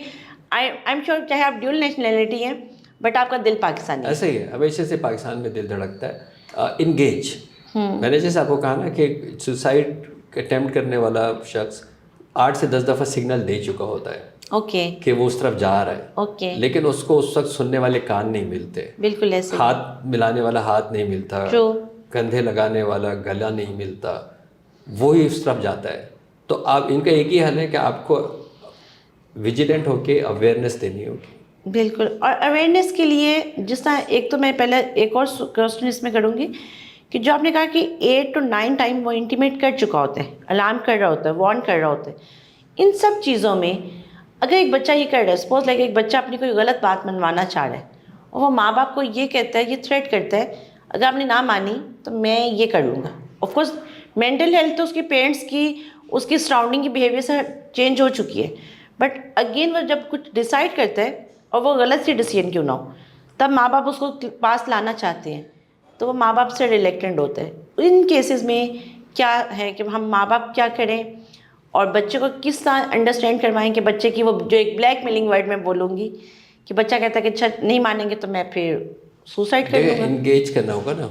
S1: آئی ایم شیور چاہے آپ ڈیول نیشنلٹی ہیں بٹ آپ کا دل پاکستانی ہے.
S2: ایسا ہی ہے, ہمیشہ سے پاکستان میں دل دھڑکتا ہے. انگیج, میں نے جیسے آپ کو کہا نا کہ سوسائڈ اٹیمپٹ کرنے والا شخص 8 سے 10 دفعہ سگنل دے چکا ہوتا ہے کہ وہ اس طرف جا رہا ہے, لیکن اس کو اس وقت سننے والے کان نہیں ملتے.
S1: بالکل ایسے,
S2: ہاتھ ملانے والا ہاتھ نہیں ملتا, کندھے لگانے والا گلا نہیں ملتا, وہی اس طرف جاتا ہے. تو آپ ان کا ایک ہی حل ہے کہ آپ کو ویجیلنٹ ہو کے اویئرنیس دینی ہوگی.
S1: بالکل. اور اویئرنیس کے لیے جس طرح ایک تو میں پہلے ایک اور کوشچن اس میں کروں گی کہ جو آپ نے کہا کہ 8 to 9 ٹائم وہ انٹیمیٹ کر چکا ہوتا ہے, الارم کر رہا ہوتا ہے, وارن کر رہا ہوتا ہے. ان سب چیزوں میں اگر ایک بچہ یہ کر رہا ہے, سپوز لائک ایک بچہ اپنی کوئی غلط بات منوانا چاہ رہا ہے اور وہ ماں باپ کو یہ کہتا ہے, یہ تھریٹ کرتا ہے اگر آپ نے نہ مانی تو میں یہ کر لوں گا. آف کورس مینٹل ہیلتھ تو اس کے پیرنٹس کی, اس کی سراؤنڈنگ کی بیہیویئر سے چینج ہو چکی ہے, بٹ اگین وہ جب کچھ ڈیسائیڈ کرتا ہے اور وہ غلط سی ڈیسیژن کیوں نہ ہو, تب ماں باپ اس کو پاس لانا چاہتے ہیں تو وہ ماں باپ سے ریلیکٹنٹ ہوتا ہے. ان کیسز میں کیا ہے کہ ہم ماں باپ کیا کریں اور بچے کو کس طرح انڈرسٹینڈ کروائیں کہ بچے کی وہ جو ایک بلیک میلنگ ورڈ میں بولوں گی کہ بچہ کہتا ہے کہ اچھا نہیں مانیں گے تو میں پھر سوسائڈ کر لوں گا.
S2: انگیج کرنا ہوگا نا.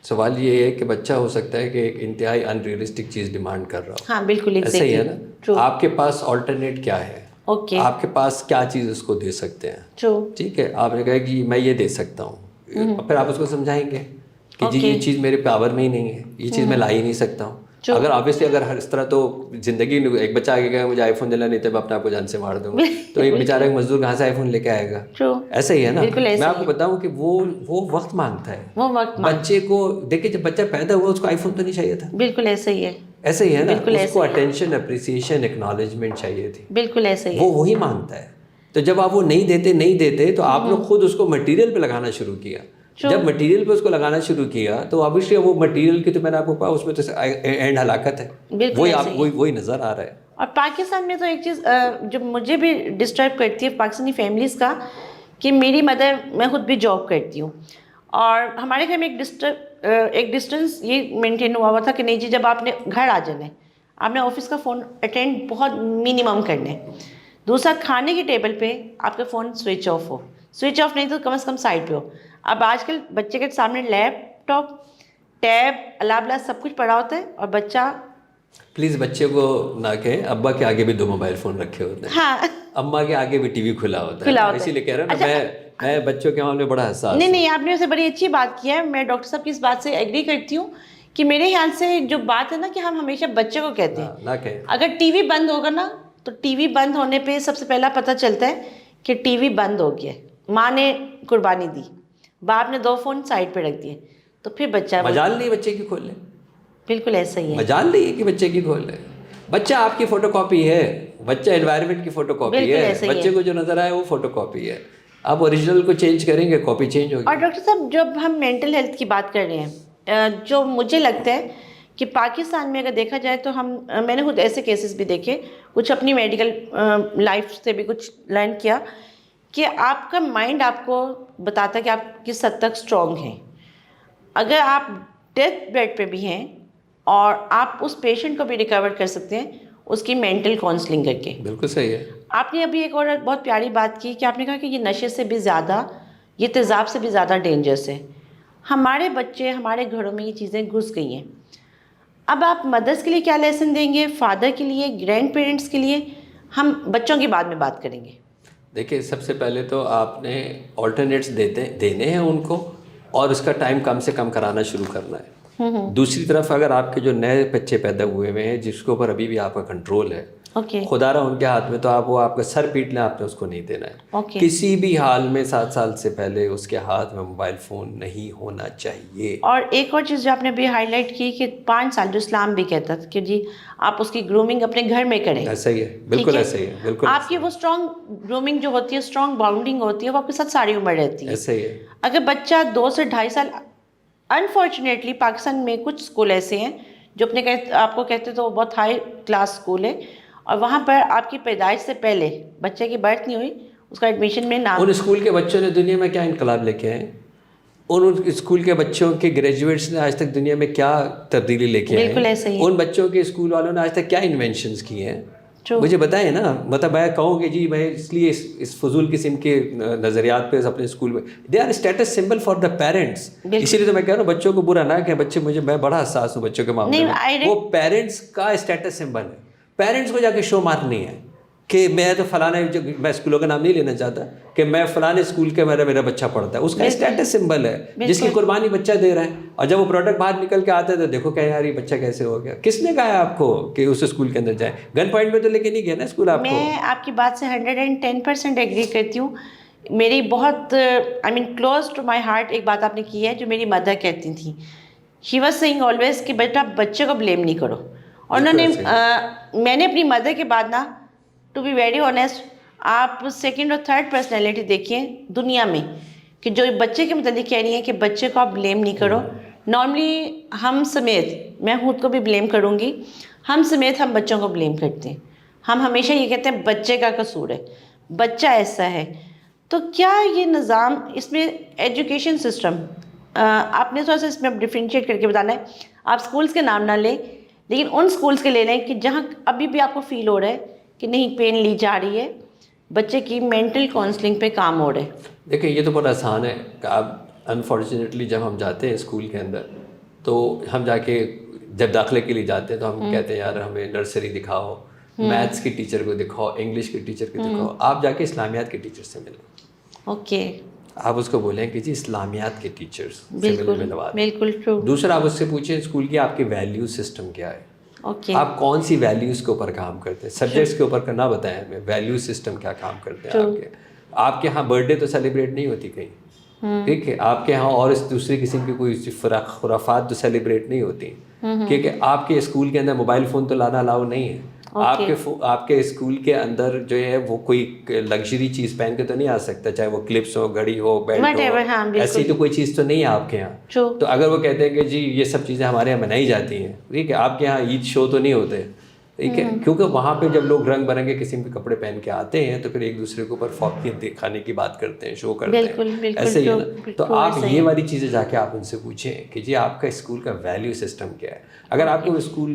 S2: سوال یہ ہے کہ بچہ ہو سکتا ہے کہ ایک انتہائی ان ریئلسٹک چیز ڈیمانڈ کر رہا ہو.
S1: ہاں بالکل
S2: ایسا ہی ہے نا. آپ کے پاس آلٹرنیٹ کیا ہے, آپ کے پاس کیا چیز اس کو دے سکتے ہیں. ٹھیک ہے, آپ نے کہا کہ میں یہ دے سکتا ہوں, پھر آپ اس کو سمجھائیں گے کہ جی یہ چیز میرے پاور میں ہی نہیں ہے, یہ چیز میں لا ہی نہیں سکتا ہوں. اگر آبویسلی اگر ہر اس طرح تو زندگی ایک بچہ آگے گیا مجھے آئی فون دینا نہیں تھا میں اپنے آپ کو جان سے مار دوں گا, تو ایک بیچارہ ایک مزدور کہاں سے آئی فون لے کے آئے گا. ایسا ہی ہے نا. میں آپ کو بتاؤں کہ وہ وقت مانگتا ہے. بچے کو دیکھیں جب بچہ پیدا ہوا اس کو آئی فون تو نہیں چاہیے تھا.
S1: بالکل ایسا ہی ہے.
S2: ایسا ہی ہے نا. اس کو اٹینشن, اپریسیشن, ایکنالجمنٹ چاہیے تھی.
S1: بالکل ایسا ہی ہے.
S2: وہ وہی مانگتا ہے. تو جب آپ وہ نہیں دیتے تو آپ نے خود اس کو مٹیریل پہ لگانا شروع کیا. جب مٹیریل پہ اس کو لگانا شروع کیا تو آبویسلی وہ مٹیریل کی تو میں نے آپ کو کہا اس میں تو اینڈ ہلاکت ہے, وہی نظر آ رہا ہے.
S1: اور پاکستان میں تو ایک چیز جو مجھے بھی ڈسٹرب کرتی ہے پاکستانی فیملیز کا, کہ میری مدر, میں خود بھی جاب کرتی ہوں اور ہمارے گھر میں ایک ڈسٹینس یہ مینٹین ہوا تھا کہ نہیں جی جب آپ نے گھر آ جانا ہے آپ نے آفس کا فون اٹینڈ بہت منیمم کرنا ہے. دوسرا کھانے کی ٹیبل پہ آپ کا فون سوئچ آف ہو، سوئچ آف نہیں تو کم از کم سائڈ پہ ہو. اب آج کل بچے کے سامنے لیپ ٹاپ ٹیب اللہ بلا سب کچھ پڑا ہوتا ہے اور بچہ.
S2: پلیز بچے کو نہ کہیں، ابا کے آگے بھی 2 موبائل فون رکھے ہوتے ہیں،
S1: ہاں
S2: اماں کے آگے بھی ٹی وی کھلا ہوتا ہے. اسی لیے کہہ رہا ہوں نا میں بچوں کے معاملے میں بڑا حساس ہوں.
S1: نہیں آپ نے اسے بڑی اچھی بات کی ہے. میں ڈاکٹر صاحب کی اس بات سے ایگری کرتی ہوں کہ میرے خیال سے جو بات ہے نا کہ ہم ہمیشہ بچے کو کہتے ہیں
S2: نہ کہیں.
S1: اگر ٹی وی بند ہوگا نا تو ٹی وی بند ہونے پہ سب سے پہلا پتہ چلتا ہے کہ ٹی وی بند ہو گیا. ماں نے قربانی دی، باپ نے 2 فون سائڈ پہ رکھ دیے، تو پھر بچہ
S2: مجال نہیں بچے کی کھول لے.
S1: بالکل ایسا ہی ہے.
S2: مجال نہیں ہے کہ بچے کی کھول لے. بچہ آپ کی فوٹو کاپی ہے، بچہ انوائرمنٹ کی فوٹو کاپی ہے، بچے کو جو نظر آئے وہ فوٹو کاپی ہے. آپ اوریجنل کو چینج کریں گے کاپی چینج ہوگی.
S1: اور ڈاکٹر صاحب جب ہم مینٹل ہیلتھ کی بات کر رہے ہیں، جو مجھے لگتا ہے کہ پاکستان میں اگر دیکھا جائے تو میں نے خود ایسے کیسز بھی دیکھے، کچھ اپنی میڈیکل لائف سے بھی کچھ لرن کیا کہ آپ کا مائنڈ آپ کو بتاتا ہے کہ آپ کس حد تک اسٹرانگ ہیں. اگر آپ ڈیتھ بیڈ پہ بھی ہیں اور آپ اس پیشنٹ کو بھی ریکور کر سکتے ہیں اس کی مینٹل کاؤنسلنگ کر کے.
S2: بالکل صحیح ہے.
S1: آپ نے ابھی ایک اور بہت پیاری بات کی کہ آپ نے کہا کہ یہ نشے سے بھی زیادہ، یہ تیزاب سے بھی زیادہ ڈینجرس ہے. ہمارے بچے ہمارے گھروں میں یہ چیزیں گھس گئی ہیں. اب آپ مدرس کے لیے کیا لیسن دیں گے، فادر کے لیے، گرینڈ پیرنٹس کے لیے؟ ہم بچوں کی بعد میں بات کریں گے.
S2: دیکھیں سب سے پہلے تو آپ نے آلٹرنیٹس دینے ہیں ان کو، اور اس کا ٹائم کم سے کم کرانا شروع کرنا ہے. دوسری طرف اگر آپ کے جو نئے بچے پیدا ہوئے ہوئے ہیں جس کے اوپر ابھی بھی آپ کا کنٹرول ہے، خدا رہا ان کے ہاتھ میں، تو آپ کا سر پیٹ لیں، آپ نے اس کو نہیں دینا ہے. کسی بھی حال میں 7 سال سے پہلے اس کے ہاتھ میں موبائل فون نہیں ہونا چاہیے.
S1: اور ایک اور چیز جو آپ نے بھی ہائی لائٹ کی کہ 5 سال جو اسلام بھی کہتا تھا کہ جی آپ اس کی گرومنگ اپنے گھر میں کریں.
S2: ایسا ہی ہے، بالکل ایسا ہی ہے. بالکل
S1: آپ کی وہ اسٹرانگ گرومنگ جو ہوتی ہے، اسٹرانگ باؤنڈنگ ہوتی ہے، وہ آپ کے ساتھ ساری عمر رہتی ہے.
S2: ایسا ہی ہے.
S1: اگر بچہ 2 سے 2.5 سال، انفارچونیٹلی پاکستان میں کچھ اسکول ایسے ہیں جو آپ کو کہتے تو وہ بہت ہائی کلاس اسکول ہے، اور وہاں پر آپ کی پیدائش سے پہلے بچے کی برتھ نہیں ہوئی، اس کا ایڈمیشن میں نام.
S2: ان اسکول کے بچوں نے دنیا میں کیا انقلاب لے کے آئے؟ ان اسکول کے بچوں کے گریجویٹس نے آج تک دنیا میں کیا تبدیلی لے کے آئے؟
S1: بالکل ایسا ہی ہے.
S2: ان بچوں کے اسکول والوں نے آج تک کیا انوینشنز کی ہیں؟ مجھے بتائیں نا. مطلب میں کہوں کہ جی میں اس لیے اس فضول قسم کے نظریات پہ اپنے اسکول میں they are status symbol for the parents. اسی لیے تو میں کہہ رہا ہوں بچوں کو برا نہ کہ بچے، میں بڑا حساس ہوں بچوں کے معاملے میں. وہ پیرنٹس کا اسٹیٹس سمبل ہے. پیرنٹس کو جا کے شو مارنی ہے کہ میں تو فلاں، میں اسکولوں کا نام نہیں لینا چاہتا، کہ میں فلاں اسکول کے میرا بچہ پڑھتا ہے. اس کا اسٹیٹس سمبل ہے جس کی قربانی بچہ دے رہا ہے. اور جب وہ پروڈکٹ باہر نکل کے آتا ہے تو دیکھو کہ یار یہ بچہ کیسے ہو گیا. کس نے کہا ہے آپ کو کہ اس اسکول کے اندر جائیں؟ گن پوائنٹ پہ تو لے کے نہیں گیا نا اسکول آپ کو.
S1: میں آپ کی بات سے 110% ایگری کرتی ہوں. میری بہت کلوز ٹو مائی ہارٹ ایک بات آپ نے کی ہے جو میری مدر کہتی تھیں. شی واز سیئنگ آلویز کہ بیٹا بچے کو بلیم نہیں کرو. اور انہوں نے میں نے اپنی مدر کے بعد نا، ٹو بی ویری آنیسٹ، آپ 2nd اور 3rd پرسنالٹی دیکھیے دنیا میں کہ جو بچے کے متعلق کہہ رہی ہیں کہ بچے کو آپ بلیم نہیں کرو. نارملی ہم سمیت، میں خود کو بھی بلیم کروں گی، ہم سمیت ہم بچوں کو بلیم کرتے ہیں. ہم ہمیشہ یہ کہتے ہیں بچے کا قصور ہے، بچہ ایسا ہے. تو کیا یہ نظام، اس میں ایجوکیشن سسٹم، آپ نے تھوڑا سا اس میں ڈفرینشیٹ کر کے بتانا ہے. آپ اسکولس کے نام نہ لیں لیکن ان اسکولس کے لے لیں کہ جہاں ابھی بھی آپ کو فیل ہو رہا ہے کہ نہیں پین لی جا رہی ہے، بچے کی مینٹل کاؤنسلنگ پہ کام ہو رہا ہے.
S2: دیکھیں یہ تو بڑا آسان ہے کہ آپ انفارچونیٹلی جب ہم جاتے ہیں اسکول کے اندر تو ہم جا کے جب داخلے کے لیے جاتے ہیں تو ہم کہتے ہیں یار ہمیں نرسری دکھاؤ، میتھس کی ٹیچر کو دکھاؤ، انگلش کی ٹیچر کو دکھاؤ. آپ جا کے اسلامیات کے ٹیچر سے ملیں.
S1: اوکے.
S2: آپ اس کو بولیں کہ جی اسلامیات کے ٹیچرس سے ملوا دیں.
S1: بالکل ٹرو.
S2: دوسرا آپ اس سے پوچھیں اسکول کی آپ کی ویلیو سسٹم کیا ہے. آپ کون سی ویلیوز کے اوپر کام کرتے ہیں؟ سبجیکٹس کے اوپر کرنا بتائیں ہمیں، ویلیو سسٹم کیا کام کرتے ہیں. آپ کے ہاں برتھ ڈے تو سیلیبریٹ نہیں ہوتی کہیں، ٹھیک ہے. آپ کے ہاں اور اس دوسری قسم کی کوئی خرافات تو سیلیبریٹ نہیں ہوتی، کیونکہ آپ کے اسکول کے اندر موبائل فون تو لانا الاؤ نہیں ہے. آپ کے اسکول کے اندر جو ہے وہ کوئی لگژری چیز پہن کے تو نہیں آ سکتا، چاہے وہ کلپس ہو، گھڑی ہو، بیلٹ ہو، ایسی تو کوئی چیز تو نہیں ہے آپ کے یہاں. تو اگر وہ کہتے ہیں کہ جی یہ سب چیزیں ہمارے یہاں منائی جاتی ہیں، ٹھیک ہے، آپ کے یہاں عید شو تو نہیں ہوتے، ٹھیک ہے، کیونکہ وہاں پہ جب لوگ رنگ برنگے قسم کے کپڑے پہن کے آتے ہیں تو پھر ایک دوسرے کے اوپر فوقیت دکھانے کی بات کرتے ہیں، شو کرتے ہیں. ایسے ہی ہے نا. تو آپ یہ والی چیزیں جا کے آپ ان سے پوچھیں کہ جی آپ کا اسکول کا ویلیو سسٹم کیا ہے. اگر آپ کو اسکول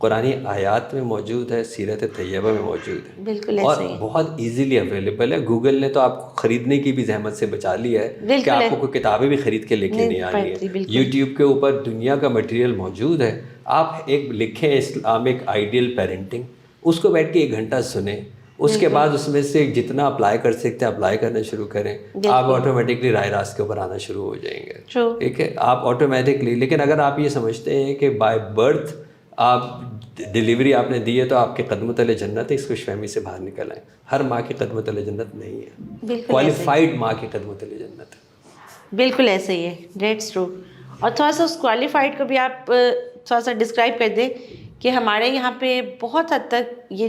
S2: قرآنی آیات میں موجود ہے، سیرت طیبہ میں موجود ہے،
S1: بالکل
S2: اور
S1: ایسے ہی
S2: بہت ایزیلی اویلیبل ہے. گوگل نے تو آپ کو خریدنے کی بھی زحمت سے بچا لی ہے کہ آپ کو کوئی کتابیں بھی خرید کے لے کے نہیں آنی ہے. یوٹیوب کے اوپر دنیا کا مٹیریل موجود ہے. آپ ایک لکھیں اسلامک آئیڈیل پیرنٹنگ، اس کو بیٹھ کے 1 گھنٹہ سنیں، اس کے بعد اس میں سے جتنا اپلائی کر سکتے ہیں اپلائی کرنا شروع کریں. آپ آٹومیٹکلی راہ راست کے اوپر آنا شروع ہو جائیں گے. ٹھیک ہے، آپ آٹومیٹکلی. لیکن اگر آپ یہ سمجھتے ہیں کہ بائی برتھ آپ ڈیلیوری آپ نے دی ہے تو آپ کے قدم تلے جنت ہے، اس خوش فہمی سے باہر نکل آئیں. ہر ماں کے قدم تلے جنت نہیں ہے، کوالیفائڈ ماں کے قدم تلے جنت ہے.
S1: بالکل ایسے ہی ہے. That's true. اور تھوڑا سا اس کوالیفائڈ کو بھی آپ تھوڑا سا ڈسکرائب کر دیں کہ ہمارے یہاں پہ بہت حد تک یہ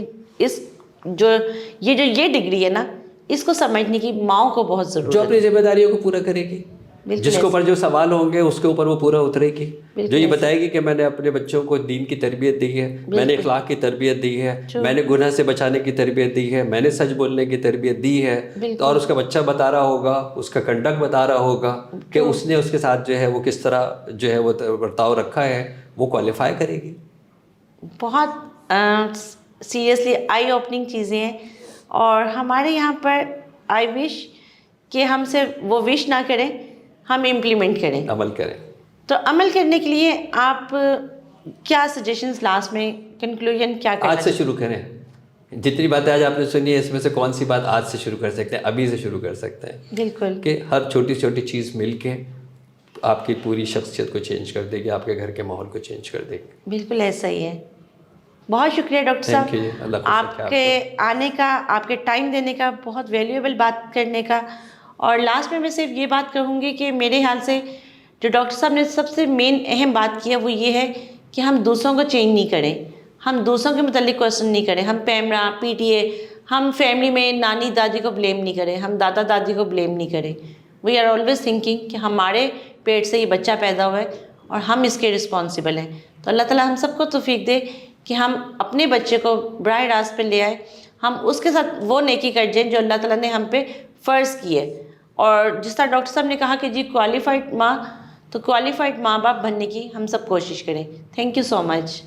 S1: ڈگری ہے نا، اس کو سمجھنے کی ماؤں کو بہت ضرورت ہے،
S2: جو اپنی ذمہ داریوں کو پورا کرے گی، جس کے اوپر جو سوال ہوں گے اس کے اوپر وہ پورا اترے گی، جو یہ بتائے گی کہ میں نے اپنے بچوں کو دین کی تربیت دی ہے، میں نے اخلاق کی تربیت دی ہے، میں نے گناہ سے بچانے کی تربیت دی ہے، میں نے سچ بولنے کی تربیت دی ہے. اور اس کا بچہ بتا رہا ہوگا، اس کا کنڈکٹ بتا رہا ہوگا کہ اس نے اس کے ساتھ جو ہے وہ کس طرح جو ہے وہ برتاؤ رکھا ہے، وہ کوالیفائی کرے گی.
S1: بہت سیریسلی آئی اوپننگ چیزیں ہیں. اور ہمارے یہاں پر آئی وش کہ ہم سے وہ وش نہ کریں، ہم امپلیمنٹ کریں،
S2: عمل کریں.
S1: تو عمل کرنے کے لیے آپ کیا سجیشنز لاسٹ میں کنکلوژن کیا کرنا؟
S2: آج سے شروع کریں. جتنی باتیں آج آپ نے سنی ہے اس میں سے کون سی بات آج سے شروع کر سکتے ہیں؟ ابھی سے شروع کر سکتے ہیں.
S1: بالکل،
S2: کہ ہر چھوٹی چھوٹی چیز مل کے آپ کی پوری شخصیت کو چینج کر دے گی، آپ کے گھر کے ماحول کو چینج کر دے گی.
S1: بالکل ایسا ہی ہے. بہت شکریہ ڈاکٹر صاحب آپ کے آنے کا، آپ کے ٹائم دینے کا، بہت ویلیویبل بات کرنے کا. اور لاسٹ میں صرف یہ بات کہوں گی کہ میرے خیال سے جو ڈاکٹر صاحب نے سب سے مین اہم بات کی ہے وہ یہ ہے کہ ہم دوسروں کو چینج نہیں کریں، ہم دوسروں کے متعلق کوشچن نہیں کریں، ہم پیمرا پی ٹی اے، ہم فیملی میں نانی دادی کو بلیم نہیں کریں، ہم دادا دادی کو بلیم نہیں کریں. وی آر آلویز تھنکنگ کہ ہمارے پیٹ سے یہ بچہ پیدا ہوا ہے اور ہم اس کے رسپانسبل ہیں. تو اللہ تعالیٰ ہم سب کو توفیق دے کہ ہم اپنے بچے کو براہ راست پہ لے آئے، ہم اس کے ساتھ وہ نیکی کر جائیں جو اللہ تعالیٰ نے ہم پہ فرض کی ہے. اور جس طرح ڈاکٹر صاحب نے کہا کہ جی کوالیفائڈ ماں، تو کوالیفائڈ ماں باپ بننے کی ہم سب کوشش کریں. Thank you so much.